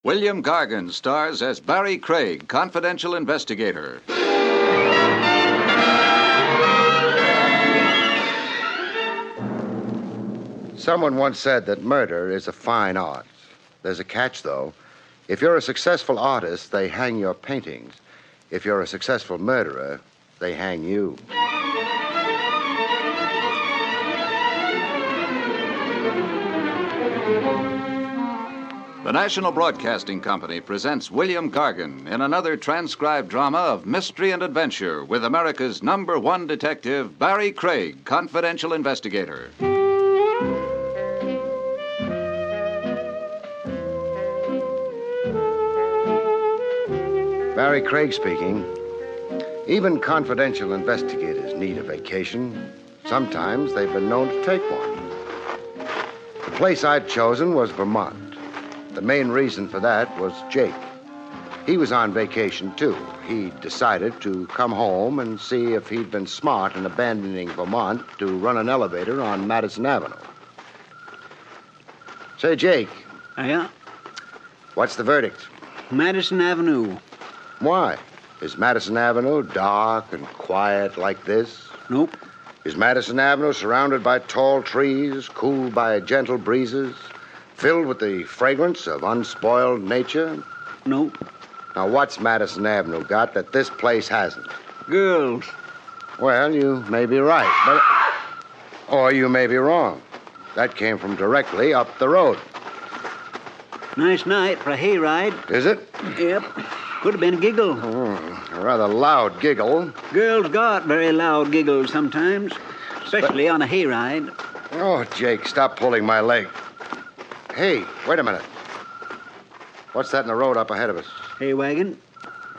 William Gargan stars as Barrie Craig, confidential investigator. Someone once said that murder is a fine art. There's a catch, though. If you're a successful artist, they hang your paintings. If you're a successful murderer, they hang you. The National Broadcasting Company presents William Gargan in another transcribed drama of mystery and adventure with America's #1 detective, Barrie Craig, confidential investigator. Barrie Craig speaking. Even confidential investigators need a vacation. Sometimes they've been known to take one. The place I'd chosen was Vermont. The main reason for that was Jake. He was on vacation, too. He decided to come home and see if he'd been smart in abandoning Vermont to run an elevator on Madison Avenue. Say, Jake. Yeah? What's the verdict? Madison Avenue. Why? Is Madison Avenue dark and quiet like this? Nope. Is Madison Avenue surrounded by tall trees, cooled by gentle breezes, filled with the fragrance of unspoiled nature? Nope. Now, what's Madison Avenue got that this place hasn't? Girls. Well, you may be right, but... Or you may be wrong. That came from directly up the road. Nice night for a hayride. Is it? Yep. Could have been a giggle. A rather loud giggle. Girls got very loud giggles sometimes, especially on a hayride. Oh, Jake, stop pulling my leg. Hey, wait a minute. What's that in the road up ahead of us? Hay wagon.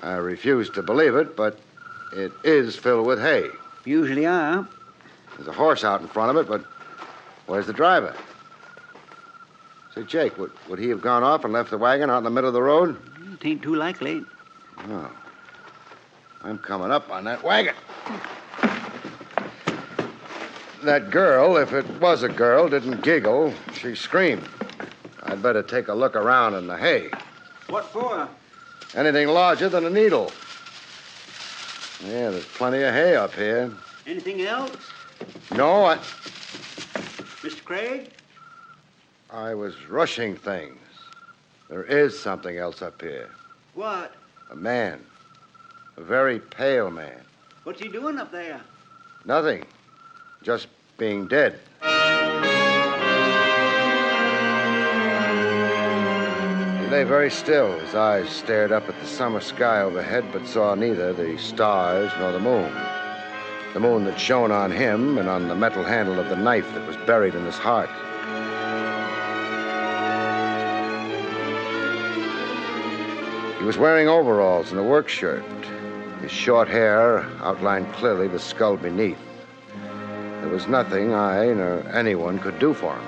I refuse to believe it, but it is filled with hay. Usually are. There's a horse out in front of it, but where's the driver? Say, Jake, would he have gone off and left the wagon out in the middle of the road? It ain't too likely. Oh. I'm coming up on that wagon. That girl, if it was a girl, didn't giggle. She screamed. I'd better take a look around in the hay. What for? Anything larger than a needle. Yeah, there's plenty of hay up here. Anything else? No, Mr. Craig? I was rushing things. There is something else up here. What? A man. A very pale man. What's he doing up there? Nothing. Just being dead. He lay very still. His eyes stared up at the summer sky overhead, but saw neither the stars nor the moon. The moon that shone on him and on the metal handle of the knife that was buried in his heart. He was wearing overalls and a work shirt. His short hair outlined clearly the skull beneath. There was nothing I nor anyone could do for him.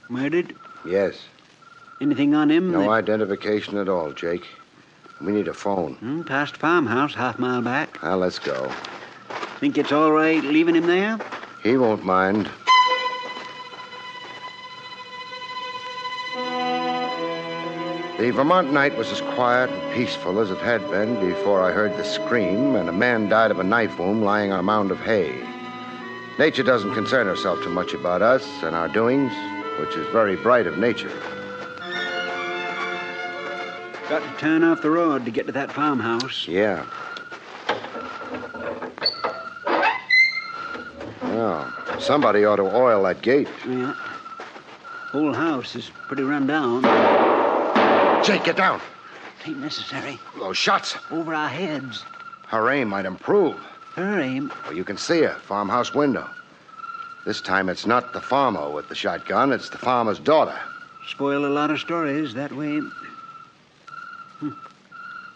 Murdered? Yes. Anything on him? No identification at all, Jake. We need a phone. Past farmhouse, half-mile back. Now, let's go. Think it's all right leaving him there? He won't mind. The Vermont night was as quiet and peaceful as it had been before I heard the scream and a man died of a knife wound lying on a mound of hay. Nature doesn't concern herself too much about us and our doings, which is very bright of nature. Got to turn off the road to get to that farmhouse. Yeah. Well, somebody ought to oil that gate. Yeah. Whole house is pretty run down. Jake, get down. Ain't necessary. Those shots. Over our heads. Her aim might improve. Her aim? Well, you can see her, farmhouse window. This time it's not the farmer with the shotgun, it's the farmer's daughter. Spoil a lot of stories that way.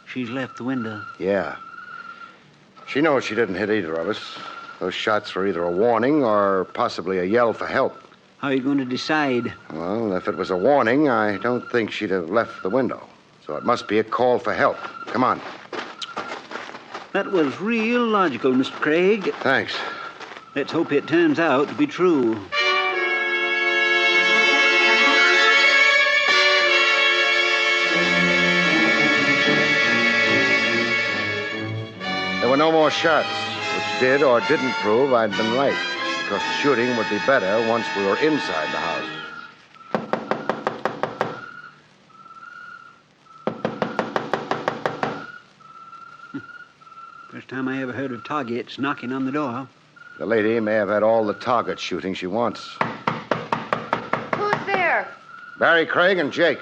She's left the window. Yeah. She knows she didn't hit either of us. Those shots were either a warning or possibly a yell for help. How are you going to decide? Well, if it was a warning, I don't think she'd have left the window. So it must be a call for help. Come on. That was real logical, Mr. Craig. Thanks. Let's hope it turns out to be true. were no more shots, which did or didn't prove I'd been right, because the shooting would be better once we were inside the house. First time I ever heard of targets knocking on the door. The lady may have had all the target shooting she wants. Who's there? Barrie Craig and Jake.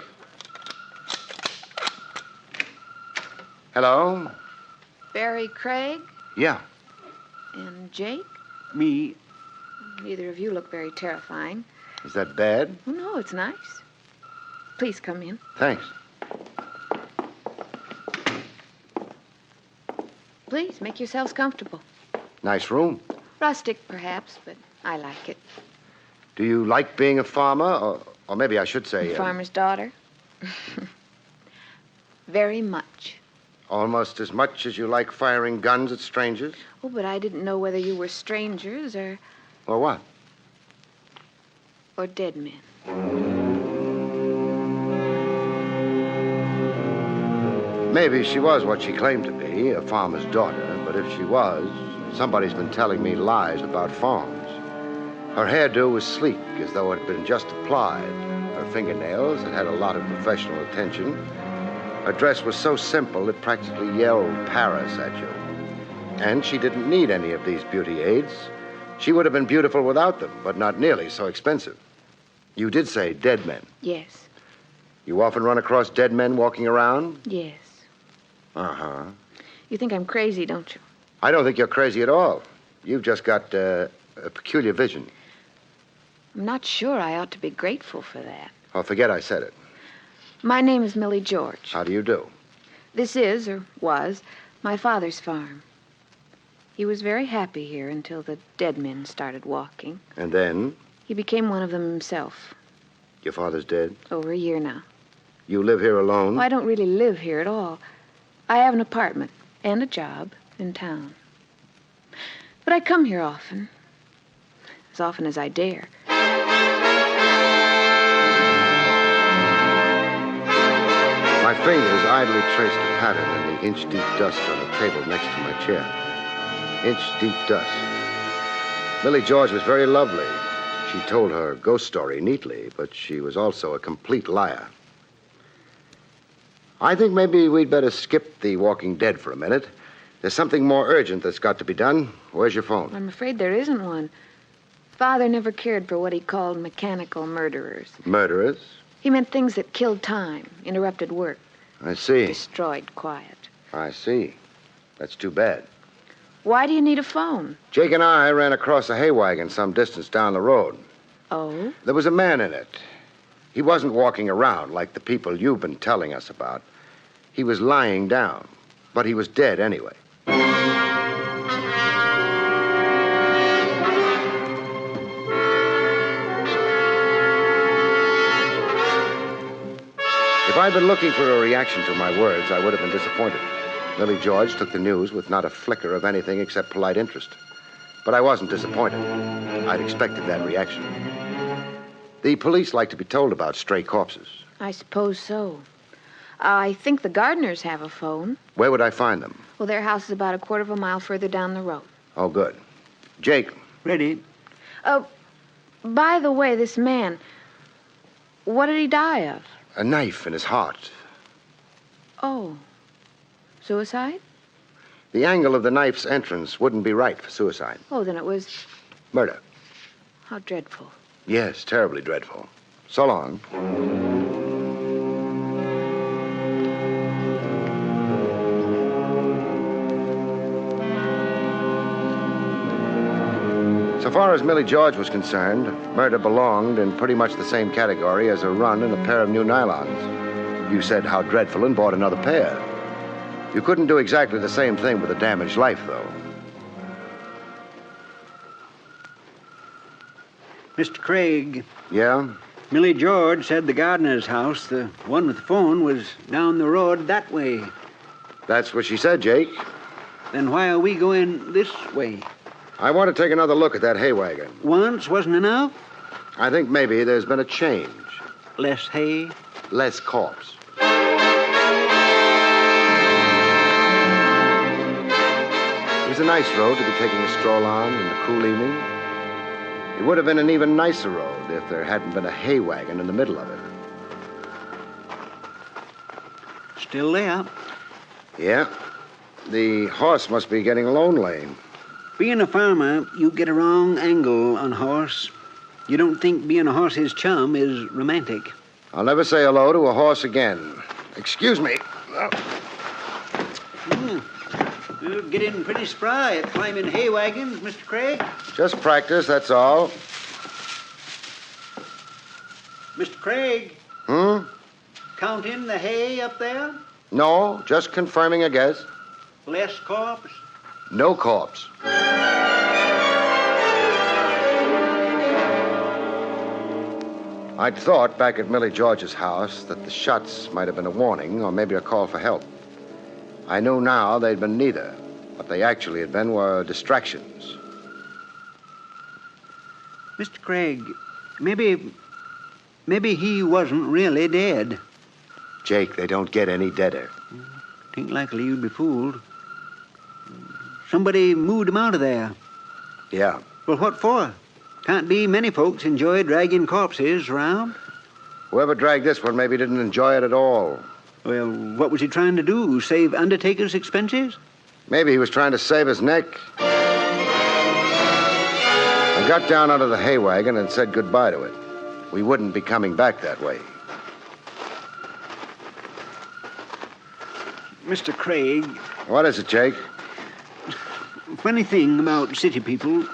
Hello? Barrie Craig Yeah. and Jake? Me. Neither of you look very terrifying. Is that bad? Oh, no, it's nice. Please come in. Thanks. Please, make yourselves comfortable. Nice room. Rustic, perhaps, but I like it. Do you like being a farmer? Or maybe I should say... Farmer's daughter? Very much. Almost as much as you like firing guns at strangers? Oh, but I didn't know whether you were strangers or Or what? dead men. Maybe she was what she claimed to be, a farmer's daughter, but if she was, somebody's been telling me lies about farms. Her hairdo was sleek, as though it had been just applied. Her fingernails had had a lot of professional attention. Her dress was so simple it practically yelled Paris at you. And she didn't need any of these beauty aids. She would have been beautiful without them, but not nearly so expensive. You did say dead men. Yes. You often run across dead men walking around? Yes. Uh-huh. You think I'm crazy, don't you? I don't think you're crazy at all. You've just got a peculiar vision. I'm not sure I ought to be grateful for that. Oh, forget I said it. My name is Millie George. How do you do? This is, or was, my father's farm. He was very happy here until the dead men started walking. And then? He became one of them himself. Your father's dead? Over a year now. You live here alone? Oh, I don't really live here at all. I have an apartment and a job in town. But I come here often as I dare. My fingers idly traced a pattern in the inch-deep dust on the table next to my chair. Inch-deep dust. Millie George was very lovely. She told her ghost story neatly, but she was also a complete liar. I think maybe we'd better skip the Walking Dead for a minute. There's something more urgent that's got to be done. Where's your phone? I'm afraid there isn't one. Father never cared for what he called mechanical murderers. Murderers? He meant things that killed time, interrupted work, I see. destroyed quiet. I see. That's too bad. Why do you need a phone? Jake and I ran across a hay wagon some distance down the road. Oh? There was a man in it. He wasn't walking around like the people you've been telling us about. He was lying down, but he was dead anyway. If I'd been looking for a reaction to my words, I would have been disappointed. Millie George took the news with not a flicker of anything except polite interest. But I wasn't disappointed. I'd expected that reaction. The police like to be told about stray corpses. I suppose so. I think the Gardners have a phone. Where would I find them? Well, their house is about a quarter of a mile further down the road. Oh, good. Jake. Ready? By the way, this man, what did he die of? A knife in his heart. Oh, suicide? The angle of the knife's entrance wouldn't be right for suicide. Oh, then it was... Murder. How dreadful. Yes, terribly dreadful. So long. So far as Millie George was concerned, murder belonged in pretty much the same category as a run in a pair of new nylons. You said how dreadful and bought another pair. You couldn't do exactly the same thing with a damaged life, though. Mr. Craig, Yeah? Millie George said the gardener's house, the one with the phone, was down the road that way. That's what she said, Jake. Then why are we going this way? I want to take another look at that hay wagon. Once wasn't enough? I think maybe there's been a change. Less hay? Less corpse. was a nice road to be taking a stroll on in the cool evening. It would have been an even nicer road if there hadn't been a hay wagon in the middle of it. Still there. Yeah. The horse must be getting lonely. Being a farmer, you get a wrong angle on a horse. You don't think being a horse's chum is romantic. I'll never say hello to a horse again. Excuse me. You're getting pretty spry at climbing hay wagons, Mr. Craig. Just practice, that's all. Mr. Craig, counting the hay up there? No, just confirming a guess. Less corpse? No corpse. I'd thought back at Millie George's house that the shots might have been a warning or maybe a call for help. I knew now they'd been neither. What they actually had been were distractions. Mr. Craig, maybe he wasn't really dead. Jake, they don't get any deader. Ain't likely you'd be fooled. Somebody moved him out of there. Yeah. Well, what for? Can't be many folks enjoy dragging corpses around. Whoever dragged this one maybe didn't enjoy it at all. Well, what was he trying to do? Save undertaker's expenses? Maybe he was trying to save his neck. I got down out of the hay wagon and said goodbye to it. We wouldn't be coming back that way. Mr. Craig, What is it, Jake? funny thing about city people,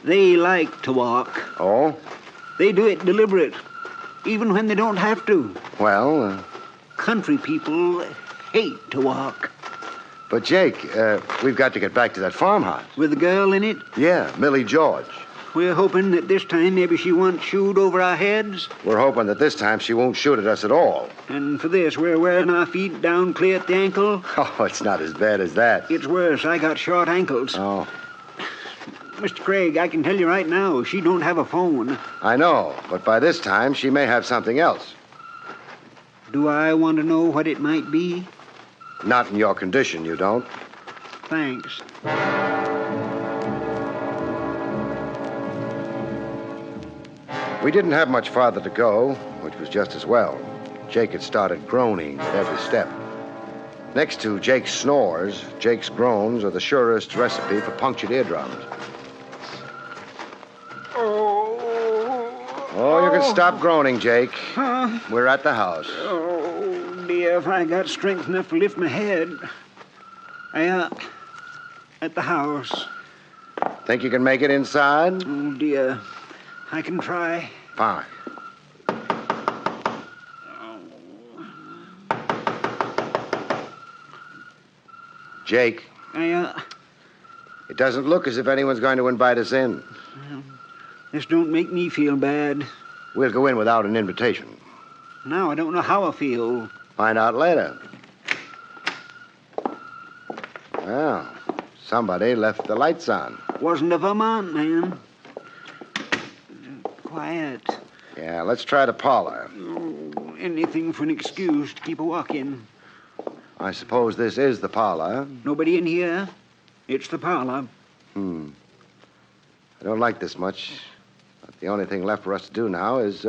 they like to walk. Oh? They do it deliberate, even when they don't have to. Well, Country people hate to walk. but Jake, we've got to get back to that farmhouse. With a girl in it, Yeah, Millie George. we're hoping that this time maybe she won't shoot over our heads. We're hoping that this time she won't shoot at us at all. And for this, we're wearing our feet down clear at the ankle. Oh, it's not as bad as that. It's worse. I got short ankles. Oh, Mr. Craig, I can tell you right now, she don't have a phone. I know, but by this time she may have something else. Do I want to know what it might be? Not in your condition, you don't. Thanks. We didn't have much farther to go, which was just as well. Jake had started groaning at every step. Next to Jake's snores, Jake's groans are the surest recipe for punctured eardrums. Oh, you can stop groaning, Jake. We're at the house. Oh, dear, if I got strength enough to lift my head. At the house. Think you can make it inside? Oh, dear. I can try. Fine. Jake, it doesn't look as if anyone's going to invite us in. This don't make me feel bad. We'll go in without an invitation. Now I don't know how I feel. Find out later. Well, somebody left the lights on. Wasn't a Vermont man. Quiet. Yeah, let's try the parlor. Oh, anything for an excuse to keep a walking. I suppose this is the parlor. Nobody in here. It's the parlor. I don't like this much. But the only thing left for us to do now is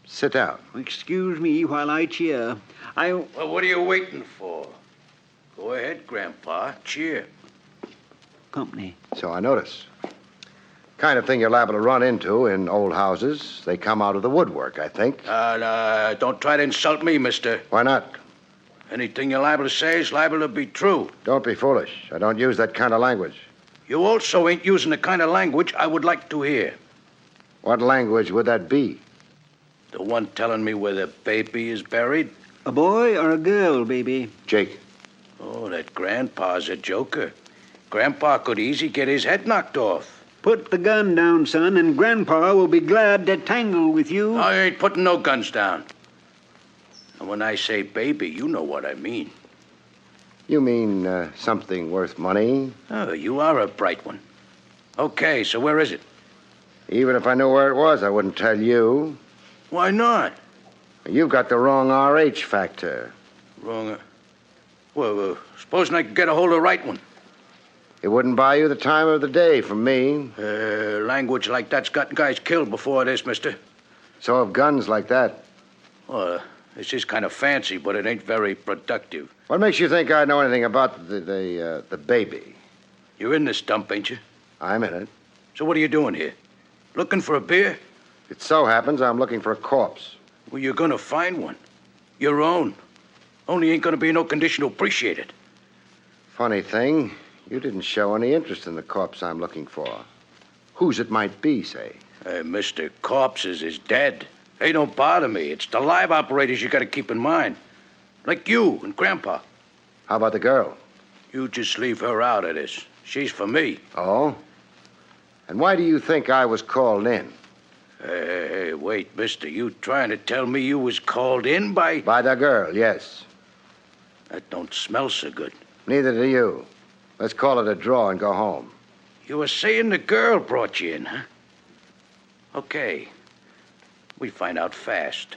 sit down. Excuse me while I cheer. Well, what are you waiting for? Go ahead, Grandpa. Cheer. Company. So I notice. Kind of thing you're liable to run into in old houses. They come out of the woodwork, I think. Don't try to insult me, mister. Why not? Anything you're liable to say is liable to be true. Don't be foolish. I don't use that kind of language. You also ain't using the kind of language I would like to hear. What language would that be? The one telling me where the baby is buried? A boy or a girl, baby? Jake. Oh, that Grandpa's a joker. Grandpa could easy get his head knocked off. Put the gun down, son, and Grandpa will be glad to tangle with you. I ain't putting no guns down. And when I say baby, you know what I mean. You mean something worth money? Oh, you are a bright one. Okay, so where is it? Even if I knew where it was, I wouldn't tell you. Why not? You've got the wrong RH factor. Wrong. Well, supposing I could get a hold of the right one. It wouldn't buy you the time of the day from me. Language like that's gotten guys killed before this, mister. So have guns like that. Well, this is kind of fancy, but it ain't very productive. What makes you think I know anything about the baby? You're in this dump, ain't you? I'm in it. So what are you doing here? Looking for a beer? It so happens I'm looking for a corpse. Well, you're gonna find one. Your own. Only ain't gonna be in no condition to appreciate it. Funny thing, you didn't show any interest in the corpse I'm looking for. Whose it might be, say. Mr. Corpses is dead. They don't bother me. It's the live operators you gotta keep in mind. Like you and Grandpa. How about the girl? You just leave her out of this. She's for me. Oh? And why do you think I was called in? Hey, wait, mister. You trying to tell me you was called in by... By the girl, yes. That don't smell so good. Neither do you. Let's call it a draw and go home. You were saying the girl brought you in, huh? Okay. We find out fast.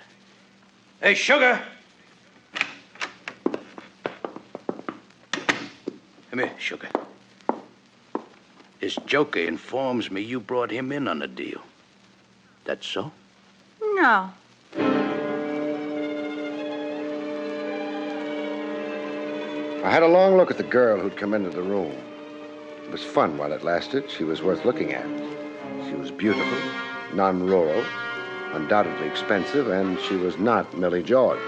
Hey, Sugar! Come here, Sugar. This joker informs me you brought him in on the deal. That's so? No. I had a long look at the girl who'd come into the room. It was fun while it lasted. She was worth looking at. She was beautiful, non-rural, undoubtedly expensive, and she was not Millie George.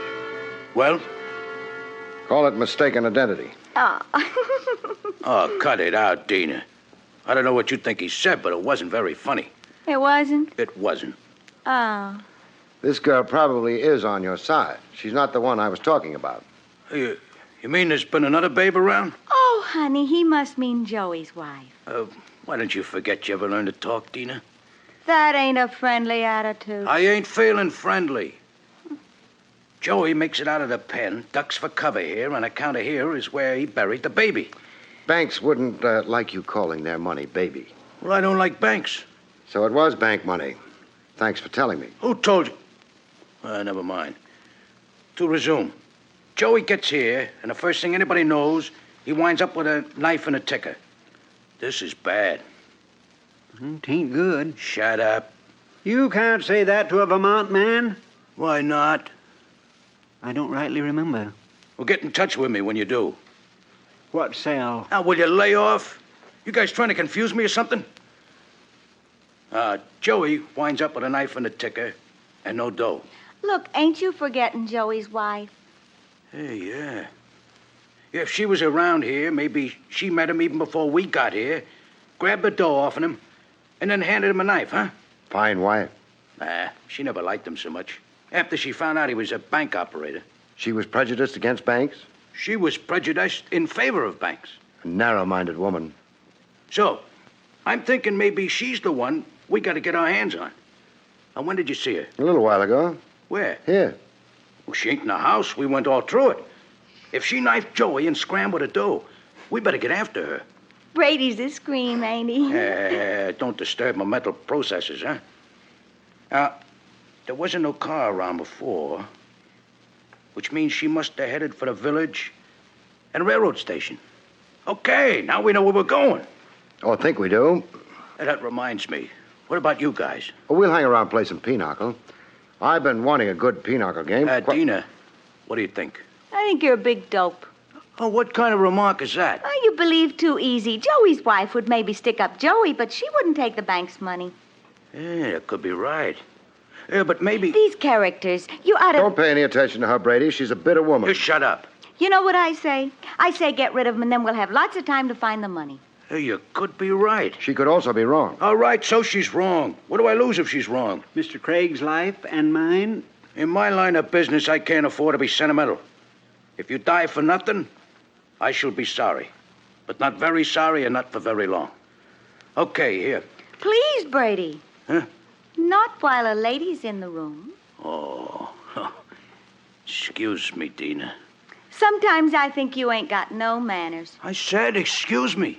Well? Call it mistaken identity. Oh. Oh, cut it out, Dina. I don't know what you think he said, but it wasn't very funny. It wasn't? It wasn't. Oh. This girl probably is on your side. She's not the one I was talking about. You mean there's been another babe around? Oh, honey, he must mean Joey's wife. Why don't you forget you ever learned to talk, Dina? That ain't a friendly attitude. I ain't feeling friendly. Joey makes it out of the pen, ducks for cover here, and account of here is where he buried the baby. Banks wouldn't like you calling their money baby. Well, I don't like banks. So it was bank money. Thanks for telling me. Who told you? Never mind. To resume. Joey gets here, and the first thing anybody knows, he winds up with a knife and a ticker. This is bad. Tain't good. Shut up. You can't say that to a Vermont man. Why not? I don't rightly remember. Well, get in touch with me when you do. What cell? Now, will you lay off? You guys trying to confuse me or something? Joey winds up with a knife and a ticker and no dough. Look, ain't you forgetting Joey's wife? Hey, yeah. If she was around here, maybe she met him even before we got here, grabbed the dough off of him, and then handed him a knife, huh? Fine wife. Nah, she never liked him so much. After she found out he was a bank operator. She was prejudiced against banks? She was prejudiced in favor of banks. A narrow-minded woman. So, I'm thinking maybe she's the one we got to get our hands on. Now, when did you see her? A little while ago. Where? Here. Well, she ain't in the house. We went all through it. If she knifed Joey and scrambled the dough, we better get after her. Brady's a scream, ain't he? Don't disturb my mental processes, huh? Now, there wasn't no car around before, which means she must have headed for the village and railroad station. Okay, now we know where we're going. Oh, I think we do. That reminds me. What about you guys? Well, we'll hang around play some pinochle. I've been wanting a good pinochle game. Dina, what do you think? I think you're a big dope. Oh, what kind of remark is that? Oh, you believe too easy. Joey's wife would maybe stick up Joey, but she wouldn't take the bank's money. Yeah, that could be right. Yeah, but maybe... These characters, you ought to... Don't pay any attention to her, Brady. She's a bitter woman. You shut up. You know what I say? I say get rid of them, and then we'll have lots of time to find the money. Hey, you could be right. She could also be wrong. All right, so she's wrong. What do I lose if she's wrong? Mr. Craig's life and mine? In my line of business, I can't afford to be sentimental. If you die for nothing, I shall be sorry. But not very sorry and not for very long. Okay, here. Please, Brady. Huh? Not while a lady's in the room. Oh, excuse me, Dina. Sometimes I think you ain't got no manners. I said excuse me.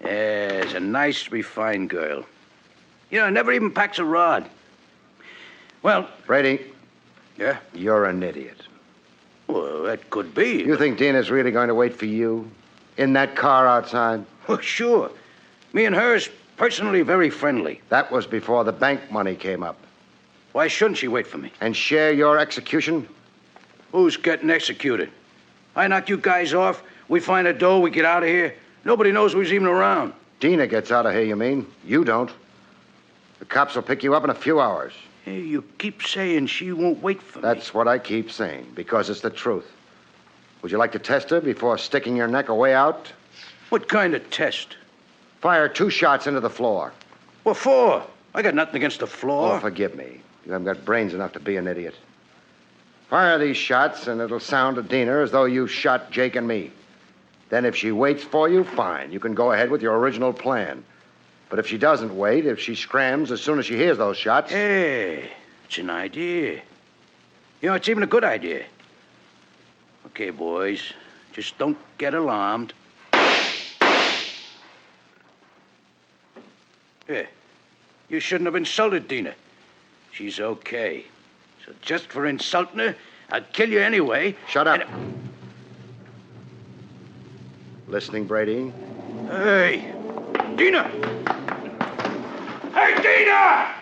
There's a nice, refined girl. You know, never even packs a rod. Well... Brady. Yeah? You're an idiot. Well, that could be. You think Dina's really going to wait for you? In that car outside? Well, sure. Me and her's personally very friendly. That was before the bank money came up. Why shouldn't she wait for me? And share your execution? Who's getting executed? I knock you guys off, we find a dough, we get out of here. Nobody knows who's even around. Dina gets out of here, you mean? You don't. The cops will pick you up in a few hours. Hey, you keep saying she won't wait for me. That's what I keep saying, because it's the truth. Would you like to test her before sticking your neck away out? What kind of test? Fire 2 shots into the floor. What for? I got nothing against the floor. Oh, forgive me. You haven't got brains enough to be an idiot. Fire these shots, and it'll sound to Dina as though you shot Jake and me. Then if she waits for you, fine. You can go ahead with your original plan. But if she doesn't wait, if she scrams as soon as she hears those shots... Hey, it's an idea. You know, it's even a good idea. Okay, boys, just don't get alarmed. Yeah, you shouldn't have insulted Dina. She's okay. So just for insulting her, I'll kill you anyway. Shut up. Listening, Brady? Hey, Dina! Hey, Dina!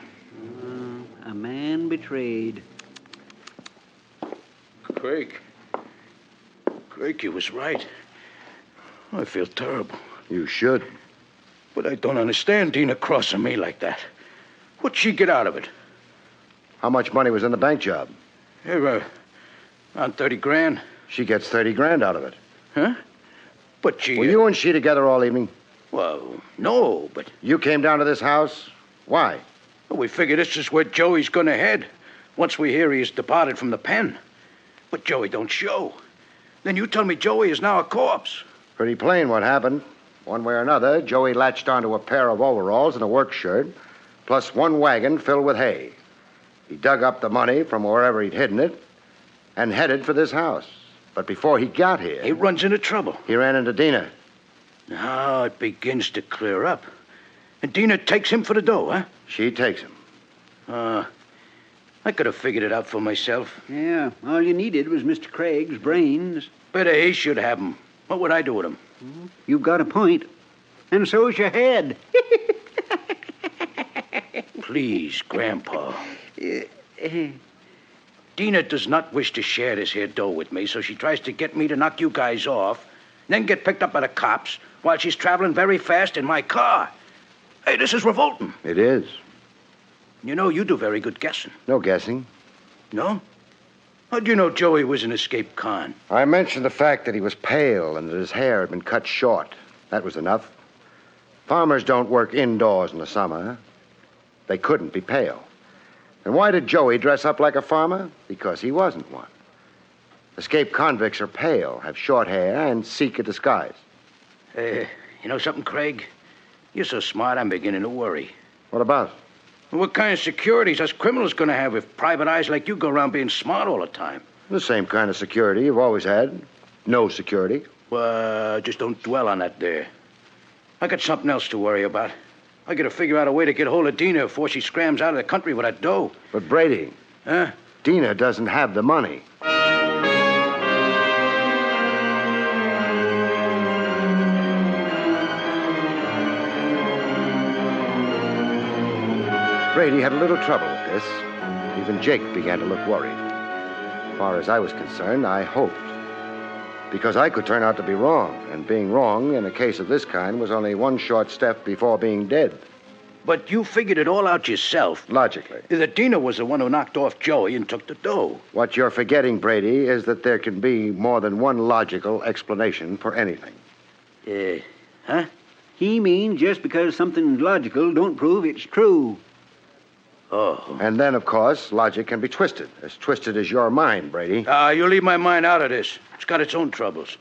A man betrayed. Craig, you was right. I feel terrible. You should. But I don't understand Dina crossing me like that. What'd she get out of it? How much money was in the bank job? Here, around 30 grand. She gets 30 grand out of it. Huh? But she... Were you and she together all evening? Well, no, but... You came down to this house? Why? Well, we figure this is where Joey's gonna head, once we hear he's departed from the pen. But Joey don't show. Then you tell me Joey is now a corpse. Pretty plain what happened. One way or another, Joey latched onto a pair of overalls and a work shirt, plus 1 wagon filled with hay. He dug up the money from wherever he'd hidden it and headed for this house. But before he got here... He runs into trouble. He ran into Dina. Now it begins to clear up. And Dina takes him for the dough, huh? She takes him. I could have figured it out for myself. Yeah, all you needed was Mr. Craig's brains. Better he should have them. What would I do with them? You've got a point. And so's your head. Please, Grandpa. Dina does not wish to share this here dough with me, so she tries to get me to knock you guys off, then get picked up by the cops while she's traveling very fast in my car. Hey, this is revolting. It is. You know, you do very good guessing. No guessing. No? How'd you know Joey was an escaped con? I mentioned the fact that he was pale and that his hair had been cut short. That was enough. Farmers don't work indoors in the summer. They couldn't be pale. And why did Joey dress up like a farmer? Because he wasn't one. Escaped convicts are pale, have short hair, and seek a disguise. You know something, Craig? You're so smart, I'm beginning to worry. What about? What kind of securities us criminals gonna have if private eyes like you go around being smart all the time? The same kind of security you've always had. No security. Well, just don't dwell on that there. I got something else to worry about. I gotta figure out a way to get hold of Dina before she scrams out of the country with that dough. But Brady... Huh? Dina doesn't have the money. Brady had a little trouble with this. Even Jake began to look worried. As far as I was concerned, I hoped. Because I could turn out to be wrong, and being wrong in a case of this kind was only one short step before being dead. But you figured it all out yourself. Logically. That Dina was the one who knocked off Joey and took the dough. What you're forgetting, Brady, is that there can be more than one logical explanation for anything. Huh? He means just because something's logical don't prove it's true. Oh. And then, of course, logic can be twisted as your mind, Brady. You leave my mind out of this. It's got its own troubles.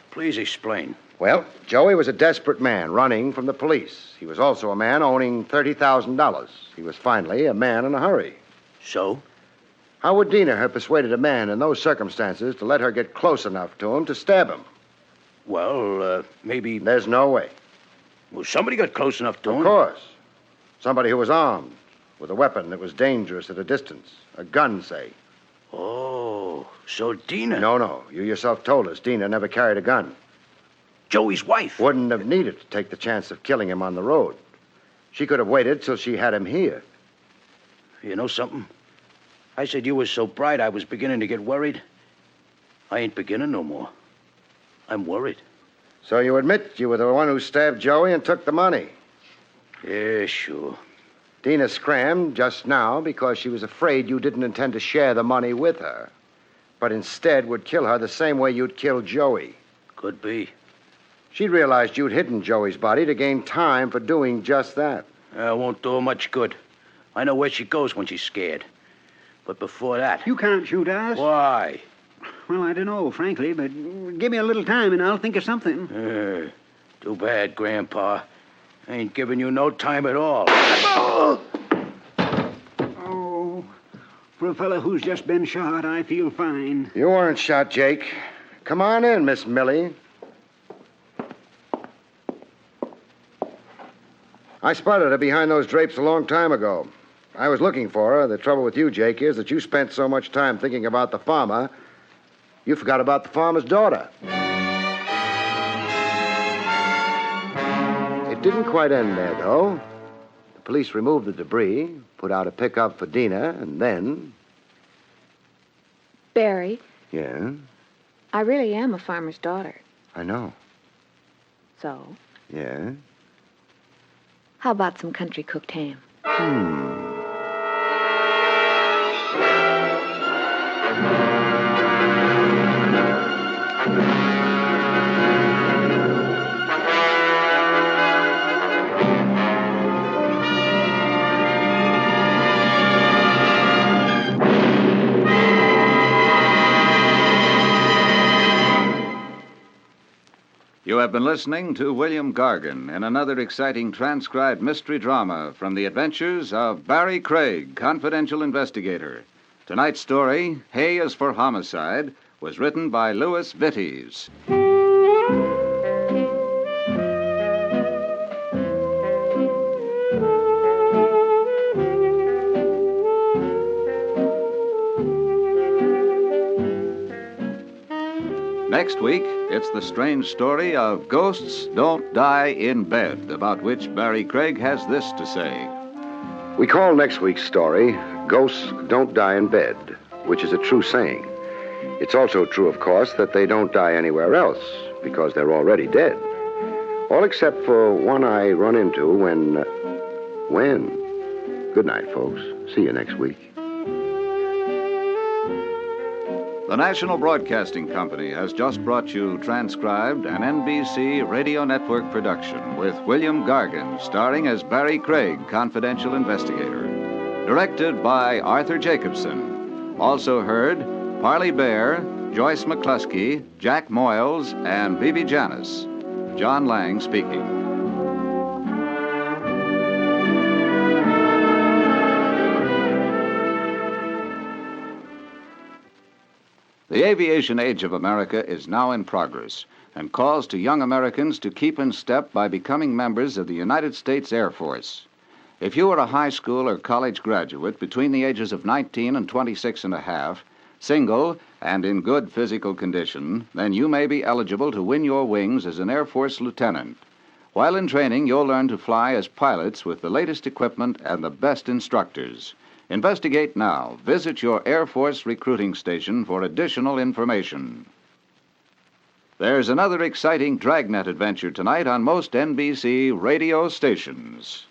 Please explain. Well, Joey was a desperate man running from the police. He was also a man owning $30,000. He was finally a man in a hurry. So? How would Dina have persuaded a man in those circumstances to let her get close enough to him to stab him? Well, maybe... There's no way. Well, somebody got close enough to him. Of course. Somebody who was armed with a weapon that was dangerous at a distance. A gun, say. Oh, so Dina... No. You yourself told us Dina never carried a gun. Joey's wife. Wouldn't have needed to take the chance of killing him on the road. She could have waited till she had him here. You know something? I said you were so bright I was beginning to get worried. I ain't beginning no more. I'm worried. So you admit you were the one who stabbed Joey and took the money? Yeah, sure. Dina scrammed just now because she was afraid you didn't intend to share the money with her, but instead would kill her the same way you'd killed Joey. Could be. She realized you'd hidden Joey's body to gain time for doing just that. Won't do her much good. I know where she goes when she's scared. But before that... You can't shoot us. Why? Well, I don't know, frankly, but give me a little time and I'll think of something. Too bad, Grandpa. I ain't giving you no time at all. Oh, for a fella who's just been shot, I feel fine. You weren't shot, Jake. Come on in, Miss Millie. I spotted her behind those drapes a long time ago. I was looking for her. The trouble with you, Jake, is that you spent so much time thinking about the farmer, you forgot about the farmer's daughter. It didn't quite end there, though. The police removed the debris, put out a pickup for Dina, and then... Barrie, Yeah? I really am a farmer's daughter. I know. So, Yeah? how about some country cooked ham? You have been listening to William Gargan in another exciting transcribed mystery drama from the adventures of Barrie Craig, confidential investigator. Tonight's story, Hay is for Homicide, was written by Louis Vittes. Next week, it's the strange story of Ghosts Don't Die in Bed, about which Barrie Craig has this to say. We call next week's story, Ghosts Don't Die in Bed, which is a true saying. It's also true, of course, that they don't die anywhere else, because they're already dead. All except for one I run into when? Good night, folks. See you next week. The National Broadcasting Company has just brought you transcribed an NBC Radio Network production with William Gargan starring as Barrie Craig, confidential investigator. Directed by Arthur Jacobson. Also heard Parley Bear, Joyce McCluskey, Jack Moyles, and Bibi Janis. John Lang speaking. The aviation age of America is now in progress and calls to young Americans to keep in step by becoming members of the United States Air Force. If you are a high school or college graduate between the ages of 19 and 26 and a half, single and in good physical condition, then you may be eligible to win your wings as an Air Force lieutenant. While in training, you'll learn to fly as pilots with the latest equipment and the best instructors. Investigate now. Visit your Air Force recruiting station for additional information. There's another exciting Dragnet adventure tonight on most NBC radio stations.